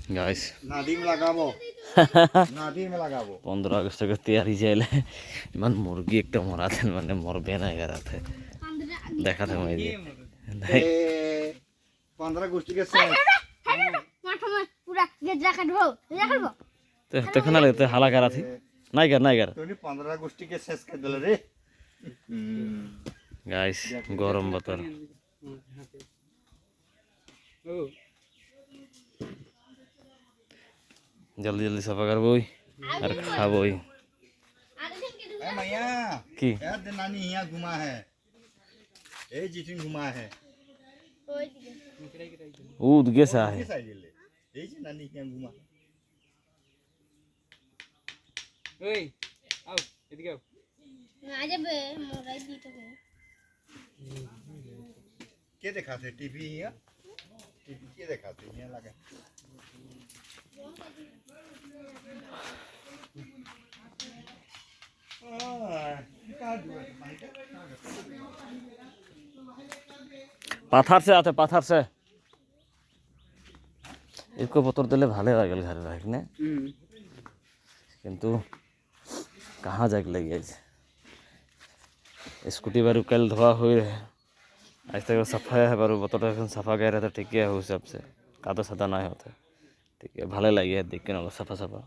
guys Nadim लगाबो नादिम लगाबो 15 अगस्त के तैयारी चले मन मुर्गी एक तो मरा थे मैंने मरबे नहीं करा थे देखा था मैं ये ए 15 अगस्त के समय पूरा गेजा काटबो तो खाना लगते हाला करा थी नहीं कर तूने 15 अगस्त के शेष कर दिल रे गाइस गरम बतर जल्दी जल्दी सफा करबो और खाबो ए मैया की यार नानी यहाँ घुमा है ए जितिन घुमा है ऊद के सा है साइड ले ए जी नानी यहाँ घुमा ओए आओ এদিকে आओ আজে বে মোরাই দিতে হবে क्या दिखाते टीवी यहाँ टीवी क्या दिखाते यहाँ लगा पाथर से आते पाथर से इसको पतर दिले भाले लागल घर रह ने किंतु कहाँ जाके लग गया स्कूटी बारू कल धोआ हुई रहे आज तक सफा है बारू बतर सफा गए रहे तो ठीक है हिसाब से कादा सादा ना होते ठीक है भाले लगे देख के ना सफा सफा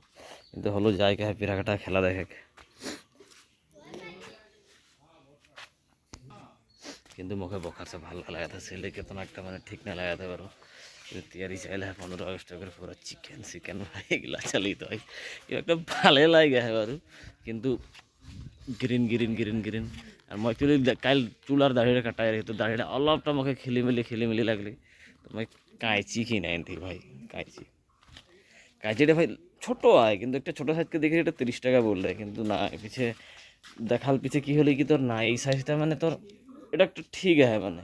किंतु हलो जाए के पिराघाटा खेला देखे किंतु मुखे बखार से भालो लगा था सेले कितना एक मैंने ठीक नहीं लगा था बारू तैयारी चले है 15 अगस्त पूरा चिकेन चिकेन भाई गिला चली तो एक भाले लगे है बारू किंतु ग्रीन ग्रीन ग्रीन ग्रीन और मैं एक्चुअली कल चूलार दाढ़ी काटाई रही तो दाढ़ी अलगटा मुझे खिलिमिली लगली तो मैं कायची की नहीं थी भाई कायची कायची भाई छोटो है किंतु एक छोटो साइज के देखी 30 टाका बोल रहे किंतु ना पीछे देखाल पीछे की हल कि तोर ना ये साइजटा माने तोर এটা একটা ঠিক है माने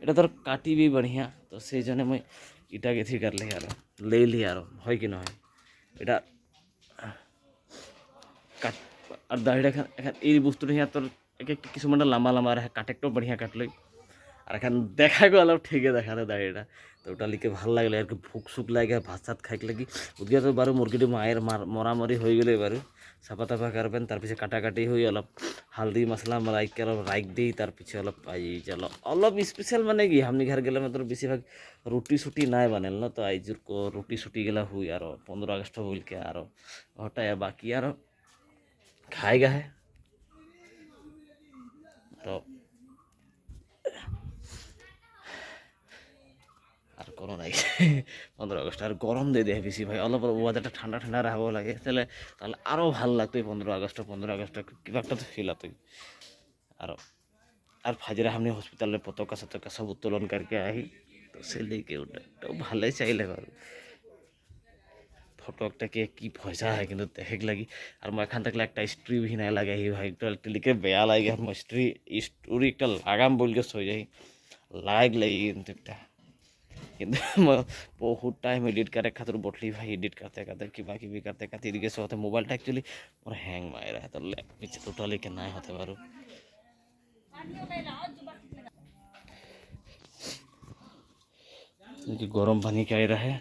এটা তোর কাটি भी बढ़िया तो সেই জন্য मैं इटा के थी कर ले यार ले ली यार है कि ना है এটা কাট আর দাড়িটা এখন এই বস্তুটা হিয়া তোর এক কিছুমানটা লম্বা লম্বা রাখে কাটেকটাও बढ़िया কাটলে আর এখন দেখা গেল ঠিকই দেখাতে দাড়িটা তো ওটা লিখে ভালো লাগলে আর কি ভুক সুক লাগে ভাত সাত খাইক লাগি ওদিকে তো বারো মুরগিটি মায়ের মরামরি হয়ে গেলে এবারে সাফা তাফা করবেন তার পিছিয়ে কাটাকাটি হয়ে অলপ হালদি মশলা মলাইকে অলপ রাইক দিই তার পিছিয়ে অলপ আইজ অলপ স্পেশাল মানে কি हमनी घर গেলে মাত্র বেশিরভাগ রুটি সুটি নাই বানেল না তো আইজুর রুটি সুটি গেলা হুই আর 15 अगस्त बोल के আর হটায় বাকি আর खाएगा है तो আর কোনো নাই 15 अगस्त আর গরম দিয়ে দেয় বেশি ভাই অলপ ওয়েদারটা ঠান্ডা ঠান্ডা রাখবো লাগে তাহলে তাহলে আরও ভালো লাগতো 15 अगस्त কিবা একটা তো ফিল হতো আর ফাজরে हमने हॉस्पिटल में पतका सतका सब उत्तोलन करके आई तो से लेके उठा तो ভালো চাইলে ভালো ফটো একটা কে কি পয়সা হয় কিন্তু দেখে লাগি আর মই এখান থাকলে একটা স্টোরি भी नहीं लगे ही भाई একটা লিখে বেয়া লাগে আর মই স্টোরি একটা লাগাম বল के সই যাই লাগ লাগি কিন্তু একটা কিন্তু बहुत टाइम एडिट करे खातिर बोटली भाई एडिट करते करते कि बाकी भी करते करते इधर से होते मोबाइल टा एक्चुअली और हैंग मार रहा है तो पीछे टोटली के ना होते बारू गरम पानी के रहे